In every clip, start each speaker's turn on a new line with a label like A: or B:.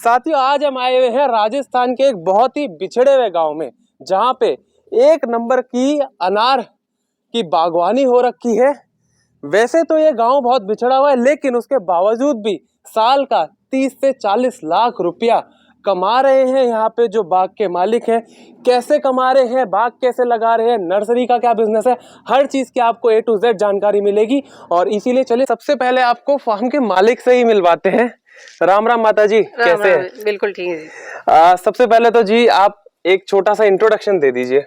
A: साथियों, आज हम आए हुए हैं राजस्थान के एक बहुत ही बिछड़े हुए गांव में, जहां पे एक नंबर की अनार की बागवानी हो रखी है। वैसे तो ये गांव बहुत बिछड़ा हुआ है, लेकिन उसके बावजूद भी साल का 30 से 40 लाख रुपया कमा रहे हैं यहाँ पे जो बाग के मालिक हैं। कैसे कमा रहे हैं, बाग कैसे लगा रहे हैं, नर्सरी का क्या बिजनेस है, हर चीज की आपको A to Z जानकारी मिलेगी। और इसीलिए चलिए सबसे पहले आपको फार्म के मालिक से ही मिलवाते हैं। राम राम माता जी, कैसे हैं?
B: बिल्कुल ठीक है जी।
A: सबसे पहले तो जी आप एक छोटा सा इंट्रोडक्शन दे दीजिए।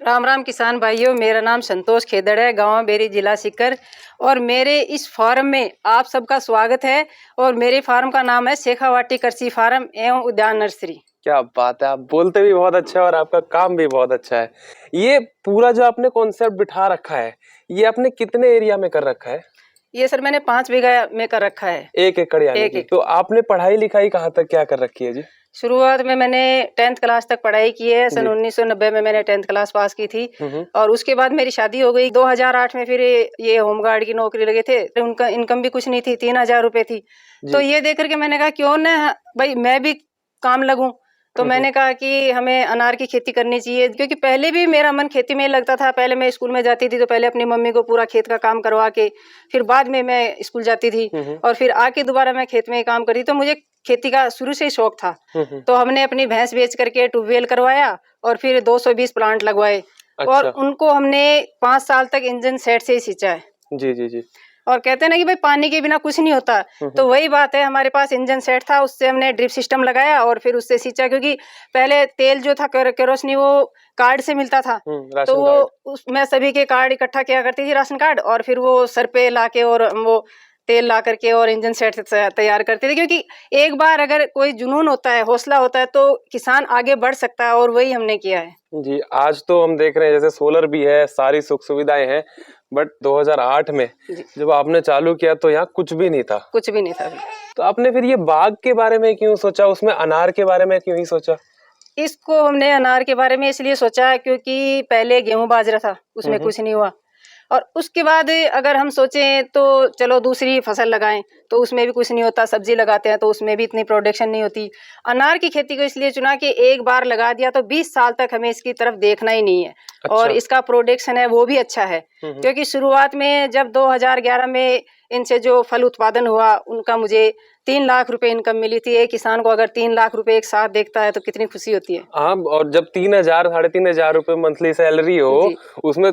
B: राम राम किसान भाइयों, मेरा नाम संतोष खेदड़ है, गांव बेरी, जिला सीकर। और मेरे इस फार्म में आप सबका स्वागत है। और मेरे फार्म का नाम है शेखावाटी कृषि फार्म एवं उद्यान नर्सरी।
A: क्या बात है, आप बोलते भी बहुत अच्छा है और आपका काम भी बहुत अच्छा है। ये पूरा जो आपने कॉन्सेप्ट बिठा रखा है, ये आपने कितने एरिया में कर रखा है?
B: ये सर मैंने 5 बीघा में कर रखा है।
A: 1 एकड़ यानी कि। तो आपने पढ़ाई लिखाई कहाँ तक क्या कर रखी है जी?
B: शुरुआत में मैंने 10th क्लास तक पढ़ाई की है। सन 1990 में मैंने 10th क्लास पास की थी। और उसके बाद मेरी शादी हो गई। 2008 में फिर ये होमगार्ड की नौकरी लगे थे। उनका इनकम भी कुछ नहीं थी, 3000 रुपए थी। तो ये देख करके मैंने कहा क्यों ना भाई मैं भी काम लगूं। तो मैंने कहा कि हमें अनार की खेती करनी चाहिए, क्योंकि पहले भी मेरा मन खेती में लगता था। पहले मैं स्कूल में जाती थी तो पहले अपनी मम्मी को पूरा खेत का काम करवा के फिर बाद में मैं स्कूल जाती थी। और फिर आके दोबारा मैं खेत में काम करती। तो मुझे खेती का शुरू से ही शौक था। तो हमने अपनी भैंस बेच करके ट्यूबवेल करवाया और फिर 220 प्लांट लगवाए। और उनको हमने 5 साल तक इंजन सेट से ही सींचा है।
A: जी जी जी।
B: और कहते हैं ना कि भाई पानी के बिना कुछ नहीं होता। तो वही बात है, हमारे पास इंजन सेट था, उससे हमने ड्रिप सिस्टम लगाया और फिर उससे सींचा। क्योंकि पहले तेल जो था केरोसिनी वो कार्ड से मिलता था। तो वो मैं सभी के कार्ड इकट्ठा किया करती थी, राशन कार्ड, और फिर वो सर पे लाके और वो तेल ला करके और इंजन सेट तैयार करते थे। क्योंकि एक बार अगर कोई जुनून होता है, हौसला होता है, तो किसान आगे बढ़ सकता है। और वही हमने किया है
A: जी। आज तो हम देख रहे हैं जैसे सोलर भी है, सारी सुख सुविधाएं हैं, बट 2008 में जब आपने चालू किया तो यहाँ कुछ भी नहीं था।
B: कुछ भी नहीं था।
A: तो आपने फिर ये बाग के बारे में क्यों सोचा, उसमें अनार के बारे में क्यों ही सोचा?
B: इसको हमने अनार के बारे में इसलिए सोचा क्योंकि पहले गेहूं बाजरा था, उसमें कुछ नहीं हुआ। और उसके बाद अगर हम सोचें तो चलो दूसरी फसल लगाएं तो उसमें भी कुछ नहीं होता। सब्जी लगाते हैं तो उसमें भी इतनी प्रोडक्शन नहीं होती। अनार की खेती को इसलिए चुना कि एक बार लगा दिया तो 20 साल तक हमें इसकी तरफ देखना ही नहीं है। और इसका प्रोडक्शन है वो भी अच्छा है। क्योंकि शुरुआत में जब 2011 में इनसे जो फल उत्पादन हुआ, उनका मुझे 3 लाख रुपए इनकम मिली थी। एक किसान को अगर 3 लाख रुपए एक साथ देखता है तो कितनी खुशी होती है।
A: हाँ, और जब 3000 3,500 रुपए मंथली सैलरी हो, उसमें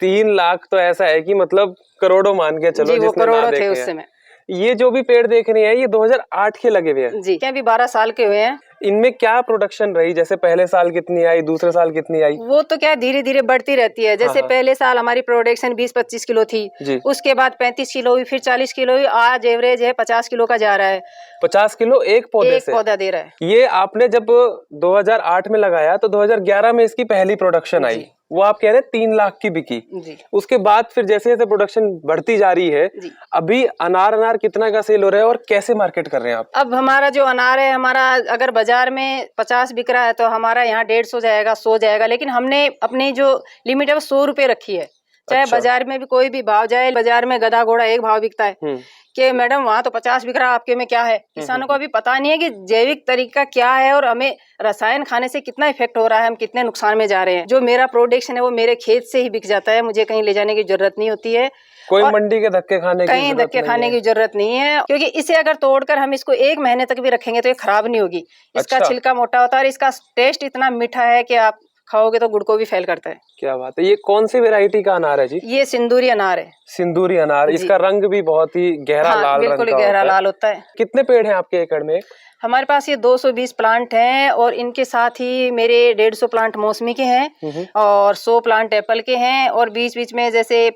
A: 3 लाख तो ऐसा है कि मतलब करोड़ों मान के चलो।
B: जी, वो करोड़ों थे उस समय।
A: ये जो भी पेड़ देख रहे हैं ये 2008 के लगे हुए हैं।
B: जी, क्या अभी 12 साल के हुए हैं।
A: इनमें क्या प्रोडक्शन रही, जैसे पहले साल कितनी आई, दूसरे साल कितनी आई?
B: वो तो क्या धीरे धीरे बढ़ती रहती है। जैसे पहले साल हमारी प्रोडक्शन 20-25 किलो थी, उसके बाद 35 किलो हुई, फिर 40 किलो हुई। आज एवरेज है 50 किलो का जा रहा है।
A: 50 किलो एक पौधे से?
B: पौधा दे रहा है।
A: ये आपने जब 2008 में लगाया तो 2011 में इसकी पहली प्रोडक्शन आई, वो आप कह रहे हैं 3 लाख की बिकी। उसके बाद फिर जैसे जैसे प्रोडक्शन बढ़ती जा रही है, अभी अनार कितना का सेल हो रहा है और कैसे मार्केट कर रहे हैं आप?
B: अब हमारा जो अनार है, हमारा अगर बाजार में 50 बिक रहा है तो हमारा यहाँ 150 जाएगा, 100 जाएगा। लेकिन हमने अपनी जो लिमिट है वो 100 रुपए रखी है। चाहे बाजार में भी कोई भी भाव जाए। बाजार में गधा घोड़ा एक भाव बिकता है कि मैडम वहाँ तो 50 बिक रहा है, आपके में क्या है। किसानों को अभी पता नहीं है कि जैविक तरीका क्या है और हमें रसायन खाने से कितना इफेक्ट हो रहा है, हम कितने नुकसान में जा रहे हैं। जो मेरा प्रोडक्शन है वो मेरे खेत से ही बिक जाता है, मुझे कहीं ले जाने की जरूरत नहीं होती है।
A: कोई मंडी के धक्के खाने की
B: कहीं धक्के खाने की जरूरत नहीं है। क्योंकि इसे अगर तोड़कर हम इसको 1 महीने तक भी रखेंगे तो ये खराब नहीं होगी। इसका छिलका मोटा होता है और इसका टेस्ट इतना मीठा है कि आप खाओगे तो गुड़ को भी फेल करता है।
A: क्या बात है। ये कौन सी वैरायटी का अनार है जी?
B: ये सिंदूरी अनार है।
A: सिंदूरी अनार, इसका रंग भी बहुत ही गहरा लाल रंग का
B: बिल्कुल गहरा लाल होता है।
A: कितने पेड़ हैं आपके एकड़ में?
B: हमारे पास ये 220 प्लांट हैं और इनके साथ ही मेरे 150 प्लांट मौसमी के हैं और 100 प्लांट एप्पल के हैं। और बीच बीच में जैसे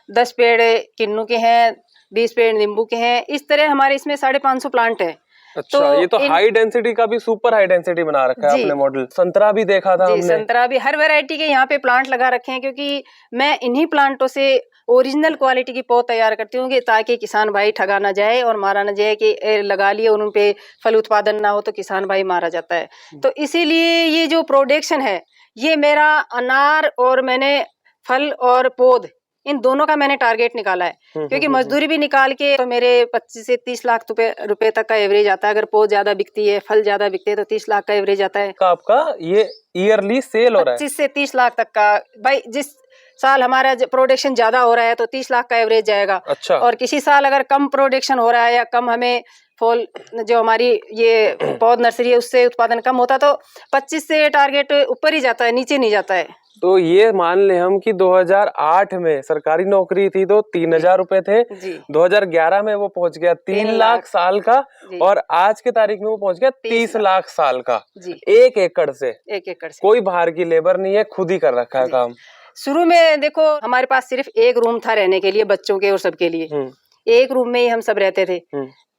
B: 10 पेड़ किन्नू के हैं, 20 पेड़ नींबू के हैं। इस तरह हमारे इसमें 550 प्लांट है।
A: अच्छा, तो ये तो हाई डेंसिटी का भी सुपर हाई डेंसिटी बना रखा है आपने मॉडल। संतरा भी देखा था हमने।
B: संतरा भी, हर वैरायटी के यहाँ पे प्लांट लगा रखे हैं। क्योंकि मैं इन्हीं प्लांटों से ओरिजिनल क्वालिटी की पौध तैयार करती हूँ कि ताकि किसान भाई ठगा ना जाए और मारा ना जाए कि लगा लिए और उन पे फल उत्पादन ना हो तो किसान भाई मारा जाता है। तो इसीलिए ये जो प्रोडक्शन है ये मेरा अनार और मैंने फल और पौध इन दोनों का मैंने टारगेट निकाला है, क्योंकि मजदूरी भी निकाल के तो मेरे 25 से 30 लाख रुपए तक का एवरेज आता है। अगर पौध ज्यादा बिकती है, फल ज्यादा बिकते हैं तो 30 लाख का एवरेज आता है।
A: आपका ये ईयरली सेल हो रहा है
B: 25 से 30 लाख तक का। भाई जिस साल हमारा प्रोडक्शन ज्यादा हो रहा है तो 30 लाख का एवरेज जाएगा।
A: अच्छा।
B: और किसी साल अगर कम प्रोडक्शन हो रहा है या कम हमें फॉल जो हमारी ये पौध नर्सरी है उससे उत्पादन कम होता तो 25 से टारगेट ऊपर ही जाता है, नीचे नहीं जाता है।
A: तो ये मान ले हम कि 2008 में सरकारी नौकरी थी तो 3000 रुपए थे जी। 2011 में वो पहुंच गया 3 लाख साल का और आज के तारीख में वो पहुंच गया 30 लाख साल का जी। 1 एकड़ से कोई बाहर की लेबर नहीं है, खुद ही कर रखा है काम।
B: शुरू में देखो हमारे पास सिर्फ एक रूम था रहने के लिए, बच्चों के और सबके लिए। एक रूम में ही हम सब रहते थे।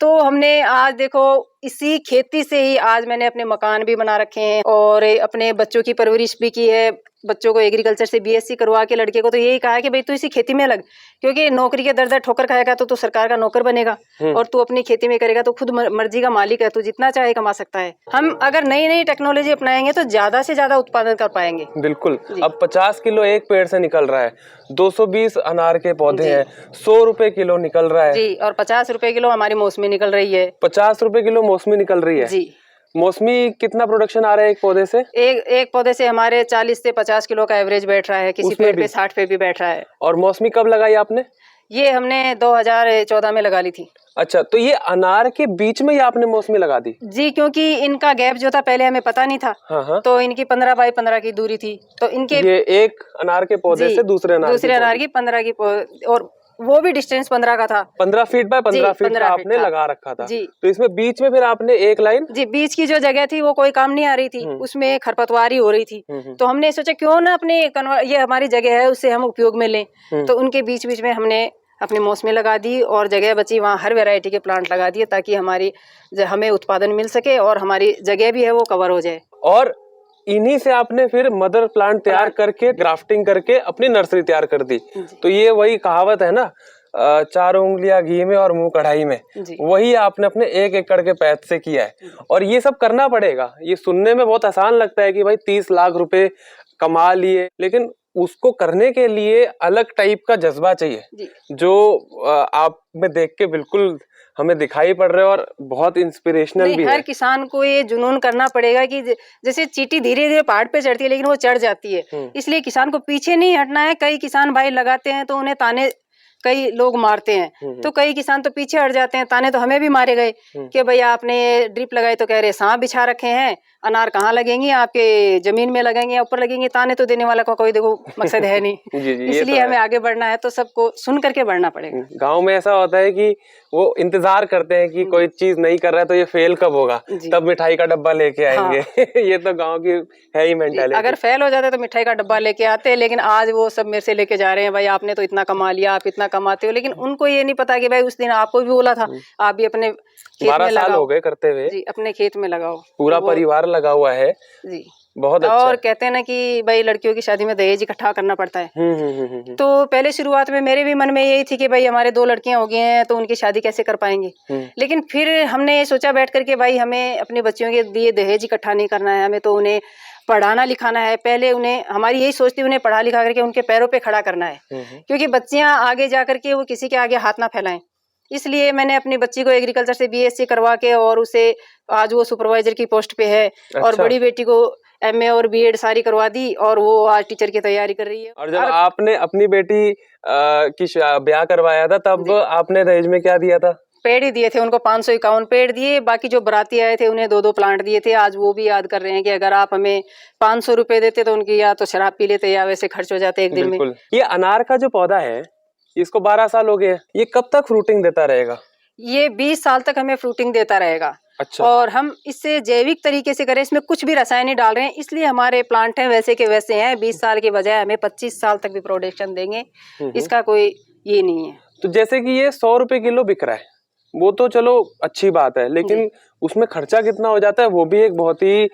B: तो हमने आज देखो इसी खेती से ही आज मैंने अपने मकान भी बना रखे हैं और अपने बच्चों की परवरिश भी की है। बच्चों को एग्रीकल्चर से बीएससी करवा के लड़के को तो यही कहा है कि भाई तू इसी खेती में लग, क्योंकि नौकरी के दर दर ठोकर खाएगा तो तू सरकार का नौकर बनेगा और तू अपनी खेती में करेगा तो खुद मर्जी का मालिक है, तू जितना चाहे कमा सकता है। हम अगर नई नई टेक्नोलॉजी अपनाएंगे तो ज्यादा से ज्यादा उत्पादन कर पाएंगे।
A: बिल्कुल। अब 50 किलो एक पेड़ से निकल रहा है, 220 अनार के पौधे हैं, 100 रुपए किलो निकल रहा है
B: जी। और 50 रुपए किलो हमारी मौसमी निकल रही है।
A: 50 रुपए किलो मौसमी निकल रही है जी। मौसमी कितना प्रोडक्शन आ रहा है एक पौधे से?
B: एक पौधे से हमारे 40 से 50 किलो का एवरेज बैठ रहा है, किसी पेड़ पे 60 पे भी बैठ रहा है।
A: और मौसमी कब लगाई आपने?
B: ये हमने 2014 में लगा ली थी।
A: अच्छा, तो ये अनार के बीच में ही आपने मौसमी लगा दी?
B: जी, क्योंकि इनका गैप जो था पहले हमें पता नहीं था। हाँ। तो इनकी 15 बाई 15 की दूरी थी, तो इनके
A: ये एक अनार के पौधे से दूसरे अनार
B: की 15 की और वो भी डिस्टेंस 15 का था।
A: 15 फीट बाय 15 फीट का आपने लगा रखा था जी। तो इसमें बीच में फिर आपने एक लाइन
B: जी, बीच की जो जगह थी वो कोई काम नहीं आ रही थी, उसमें खरपतवारी हो रही थी। तो हमने सोचा क्यों ना अपने ये हमारी जगह है उससे हम उपयोग में लें। तो उनके बीच बीच में हमने अपनी मौसमी लगा दी और जगह बची वहाँ हर वैरायटी के प्लांट लगा दिए ताकि हमें उत्पादन मिल सके और हमारी जगह भी है वो कवर हो जाए।
A: और इन्हीं से आपने फिर मदर प्लांट तैयार करके ग्राफ्टिंग करके अपनी नर्सरी तैयार कर दी। तो ये वही कहावत है ना, 4 उंगलियां घी में और मुंह कढ़ाई में, वही आपने अपने 1 एकड़ के पैद से किया है। और ये सब करना पड़ेगा। ये सुनने में बहुत आसान लगता है कि भाई 30 लाख रुपए कमा लिए, लेकिन उसको करने के लिए अलग टाइप का जज्बा चाहिए जो आप में देख के बिल्कुल हमें दिखाई पड़ रहे हो और बहुत इंस्पिरेशनल भी है।
B: हर किसान को ये जुनून करना पड़ेगा कि जैसे चींटी धीरे धीरे पहाड़ पे चढ़ती है लेकिन वो चढ़ जाती है, इसलिए किसान को पीछे नहीं हटना है। कई किसान भाई लगाते हैं तो उन्हें ताने कई लोग मारते हैं, तो कई किसान तो पीछे हट जाते हैं। ताने तो हमें भी मारे गए कि भैया आपने ड्रिप लगाई तो कह रहे सांप बिछा रखे हैं, अनार कहाँ लगेंगे, आपके जमीन में लगेंगे या ऊपर लगेंगे। ताने तो देने वाला का कोई देखो मकसद है नहीं। इसलिए हमें आगे बढ़ना है तो सबको सुन करके बढ़ना पड़ेगा।
A: गांव में ऐसा होता है कि वो इंतजार करते हैं कि कोई चीज नहीं कर रहा है तो ये फेल कब होगा, तब मिठाई का डब्बा लेके आएंगे। हाँ। ये तो गांव की है ही मेंटालिटी।
B: अगर फेल हो जाते तो मिठाई का डब्बा लेके आते, लेकिन आज वो सब मेरे से लेके जा रहे हैं, भाई आपने तो इतना कमा लिया, आप इतना कमाते हो। लेकिन उनको ये नहीं पता कि भाई उस दिन आपको भी बोला था आप भी अपने खेत
A: 12 साल हो गए करते हुए
B: जी, अपने खेत में लगाओ।
A: पूरा परिवार लगा हुआ है जी, बहुत अच्छा।
B: और कहते हैं ना कि भाई लड़कियों की शादी में दहेज इकट्ठा करना पड़ता है। तो पहले शुरुआत में मेरे भी मन में यही थी कि भाई हमारे 2 लड़कियां हो गई हैं तो उनकी शादी कैसे कर पाएंगे। लेकिन फिर हमने ये सोचा बैठ करके भाई हमें अपनी बच्चियों के लिए दहेज इकट्ठा नहीं करना है, हमें तो उन्हें पढ़ाना लिखाना है। पहले उन्हें हमारी यही सोच थी उन्हें पढ़ा लिखा करके उनके पैरों पे खड़ा करना है, क्योंकि बच्चियां आगे जा करके वो किसी के आगे हाथ ना फैलाएं। इसलिए मैंने अपनी बच्ची को एग्रीकल्चर से बीएससी करवा के और उसे आज वो सुपरवाइजर की पोस्ट पे है। अच्छा। और बड़ी बेटी को एमए और बीएड सारी करवा दी और वो आज टीचर की तैयारी कर रही है।
A: और जब आपने अपनी बेटी की ब्याह करवाया था तब आपने दहेज में क्या दिया था?
B: पेड़ ही दिए थे उनको, 551 पेड़ दिए। बाकी जो बराती आए थे उन्हें 2-2 प्लांट दिए थे। आज वो भी याद कर रहे हैं कि अगर आप हमें 500 रुपए देते तो उनकी या तो शराब पी लेते या वैसे खर्च हो जाते एक दिन में।
A: ये अनार का जो पौधा है इसको 12 साल हो गए, ये कब तक फ्रूटिंग देता रहेगा?
B: ये 20 साल तक हमें फ्रूटिंग देता रहेगा। अच्छा। और हम इससे जैविक तरीके से करें, इसमें कुछ भी रसायन नहीं डाल रहे हैं, इसलिए हमारे प्लांट हैं वैसे के वैसे हैं। 20 साल के बजाय हमें 25 साल तक भी प्रोडक्शन देंगे, इसका कोई ये नहीं है।
A: तो जैसे कि ये 100 रुपए किलो बिक रहा है, वो तो चलो अच्छी बात है, लेकिन उसमें खर्चा कितना हो जाता है वो भी एक बहुत ही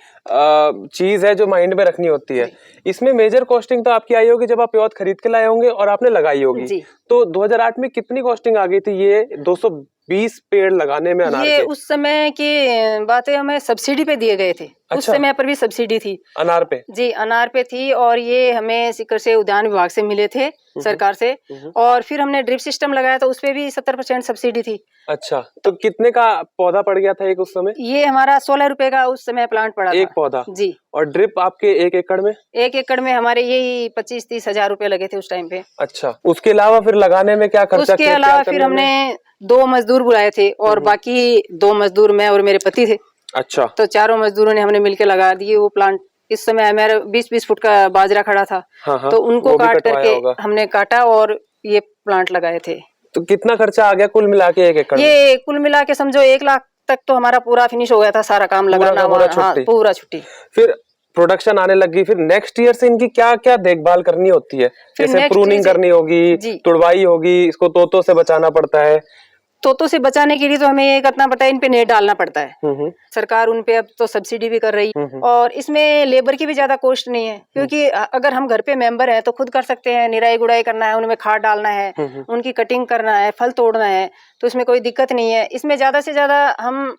A: चीज है जो माइंड में रखनी होती है। इसमें मेजर कॉस्टिंग तो आपकी आई होगी जब आप पौध खरीद के लाए होंगे और आपने लगाई होगी। तो 2008 में कितनी कॉस्टिंग आ गई थी ये 200 20 पेड़ लगाने में अनार
B: ये
A: के?
B: उस समय की बातें हमें सब्सिडी पे दिए गए थे। उस
A: अच्छा।
B: समय पर भी सब्सिडी थी
A: अनार पे?
B: जी, अनार पे थी और ये हमें सीकर से उद्यान विभाग से मिले थे सरकार से। और फिर हमने ड्रिप सिस्टम लगाया तो उसपे भी 70% सब्सिडी थी।
A: अच्छा, तो कितने का पौधा पड़ गया था एक उस समय?
B: ये हमारा 16 रुपए का उस समय प्लांट पड़ा
A: एक
B: था।
A: पौधा?
B: जी।
A: और ड्रिप आपके 1 एकड़ में?
B: 1 एकड़ में हमारे यही 25-30 हजार रुपए लगे थे उस टाइम पे।
A: अच्छा, उसके अलावा फिर लगाने में क्या खर्चा?
B: उसके अलावा फिर हमने 2 मजदूर बुलाए थे और बाकी 2 मजदूर मैं और मेरे पति थे।
A: अच्छा।
B: तो चारों मजदूरों ने हमने मिलकर लगा दिए वो प्लांट। इस समय हमारा 20-20 फुट का बाजरा खड़ा था।
A: हाँ,
B: तो उनको काट करके हमने काटा और ये प्लांट लगाए थे।
A: तो कितना खर्चा आ गया कुल मिला के 1 एकड़?
B: ये कुल मिला के समझो 1 लाख तक तो हमारा पूरा फिनिश हो गया था, सारा काम लगाना। पूरा छुट्टी।
A: फिर प्रोडक्शन आने लगी, फिर नेक्स्ट ईयर से इनकी क्या क्या देखभाल करनी होती है? जैसे प्रूनिंग करनी होगी, तुड़वाई होगी, इसको तोतों से बचाना पड़ता है।
B: तोतों से बचाने के लिए तो हमें ये करना पड़ता है, इन पे नेट डालना पड़ता है। सरकार उन पे अब तो सब्सिडी भी कर रही है और इसमें लेबर की भी ज्यादा कॉस्ट नहीं है, क्योंकि अगर हम घर पे मेंबर हैं तो खुद कर सकते हैं। निराई गुड़ाई करना है, उनमें खाद डालना है, उनकी कटिंग करना है, फल तोड़ना है, तो इसमें कोई दिक्कत नहीं है। इसमें ज्यादा से ज्यादा हम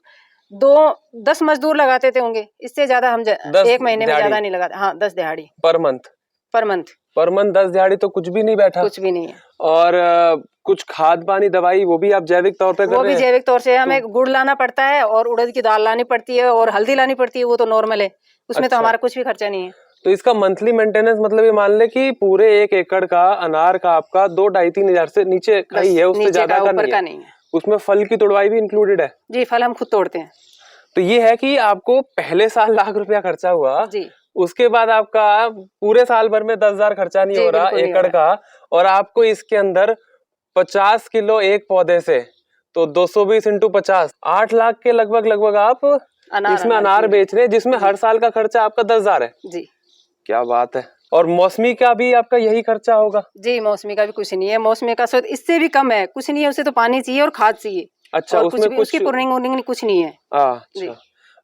B: 10 मजदूर लगाते थे होंगे, इससे ज्यादा हम 1 महीने में ज्यादा नहीं लगाते। हाँ, 10 दिहाड़ी
A: पर मंथ? पर मंथ 10 दिहाड़ी तो कुछ भी नहीं बैठा।
B: कुछ भी नहीं है।
A: और कुछ खाद पानी दवाई वो भी आप जैविक तौर पे कर रहे हैं?
B: वो भी जैविक तौर से। हमें गुड़ लाना पड़ता है और उड़द की दाल लानी पड़ती है और हल्दी लानी पड़ती है, वो तो नॉर्मल है, उसमें तो हमारा कुछ भी खर्चा नहीं है।
A: तो इसका मंथली मेंटेनेंस मतलब ये मान ले कि पूरे 1 एकड़ का अनार का आपका 2-2.5-3 हजार से नीचे का ही है, उससे ज्यादा का नहीं है। उसमें फल की तुड़वाई भी इंक्लूडेड है? जी, फल हम खुद तोड़ते हैं। तो ये है कि आपको पहले साल लाख रुपया खर्चा हुआ जी, उसके बाद आपका पूरे साल भर में 10,000 खर्चा नहीं हो रहा एकड़ का, और आपको इसके अंदर 50 किलो एक पौधे से, तो 220 × 50 8 लाख के लगभग आप इसमें अनार बेच रहे हैं, जिसमें हर साल का खर्चा आपका 10,000 है जी। क्या बात है। और मौसमी का भी आपका यही खर्चा होगा? जी, मौसमी का भी कुछ नहीं है। मौसमी का इससे भी कम है, कुछ नहीं है। उसे तो पानी चाहिए और खाद चाहिए। अच्छा, उसमें कुछ उसकी पुर्निंग कुछ नहीं है। अच्छा।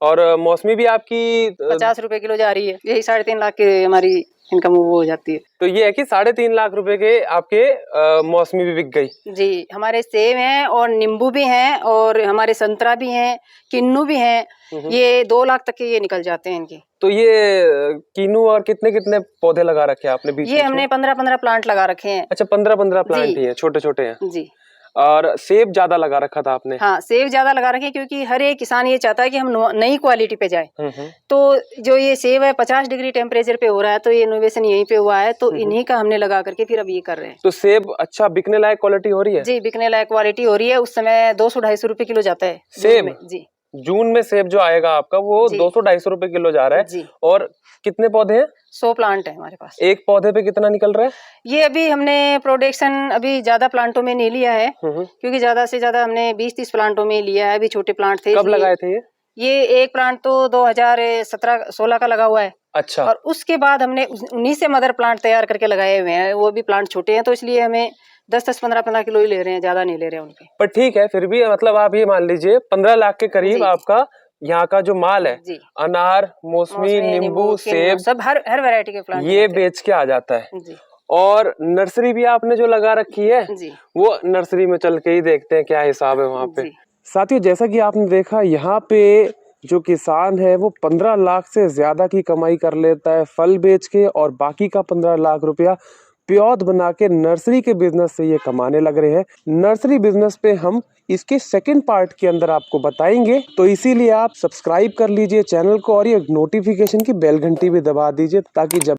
A: और मौसमी भी आपकी 50 रुपए किलो जा रही है, यही 3.5 लाख की हमारी इनकम वो हो जाती है। तो ये है कि 3.5 लाख रुपए के आपके मौसमी भी बिक गई जी। हमारे सेब हैं और नींबू भी हैं और हमारे संतरा भी हैं, किन्नू भी हैं, ये 2 लाख तक के ये निकल जाते हैं इनके। तो ये किन्नू और कितने पौधे लगा रखे हैं आपने? ये हमने 15-15 प्लांट लगा रखे हैं। अच्छा, 15-15 प्लांट ही है, छोटे हैं जी। और सेब ज्यादा लगा रखा था आपने? हाँ, सेब ज्यादा लगा रखे, क्योंकि हर एक किसान ये चाहता है कि हम नई क्वालिटी पे जाए। तो जो ये सेब है 50 डिग्री टेम्परेचर पे हो रहा है, तो ये इनोवेशन यहीं पे हुआ है, तो इन्हीं का हमने लगा करके फिर अब ये कर रहे हैं। तो सेब अच्छा बिकने लायक क्वालिटी हो रही है? जी, बिकने लायक क्वालिटी हो रही है। उस समय 200-250 रुपए किलो जाता है सेब जी। जून में सेब जो आएगा आपका वो 200-250 रुपए किलो जा रहा है जी। और कितने पौधे हैं? 100 प्लांट है हमारे पास। एक पौधे पे कितना निकल रहा है? ये अभी हमने प्रोडक्शन अभी ज्यादा प्लांटों में नहीं लिया है, क्योंकि ज्यादा से ज्यादा हमने 20-30 प्लांटों में लिया है। अभी छोटे प्लांट थे। कब लगाए थे ये एक प्लांट तो 2017-16 का लगा हुआ है। अच्छा। और उसके बाद हमने उन्हीं से मदर प्लांट तैयार करके लगाए हुए हैं। वो भी प्लांट छोटे हैं, तो इसलिए हमें 10-10, 15-15 किलो ही ले रहे हैं, ज्यादा नहीं ले रहे हैं उनके। पर ठीक है, फिर भी मतलब आप ये मान लीजिए 15 लाख के करीब आपका यहाँ का जो माल है, अनार, मौसमी, नींबू, सेब, सब हर वैरायटी के प्लांट ये बेच के आ जाता है जी। और नर्सरी भी आपने जो लगा रखी है जी, वो नर्सरी में चल के ही देखते हैं क्या हिसाब है वहाँ पे। साथियों, जैसा कि आपने देखा, यहाँ पे जो किसान है वो 15 लाख से ज्यादा की कमाई कर लेता है फल बेच के, और बाकी का 15 लाख रुपया प्यौध बना के नर्सरी के बिजनेस से ये कमाने लग रहे हैं। नर्सरी बिजनेस पे हम इसके सेकंड पार्ट के अंदर आपको बताएंगे, तो इसीलिए आप सब्सक्राइब कर लीजिए चैनल को और ये नोटिफिकेशन की बेल घंटी भी दबा दीजिए, ताकि जब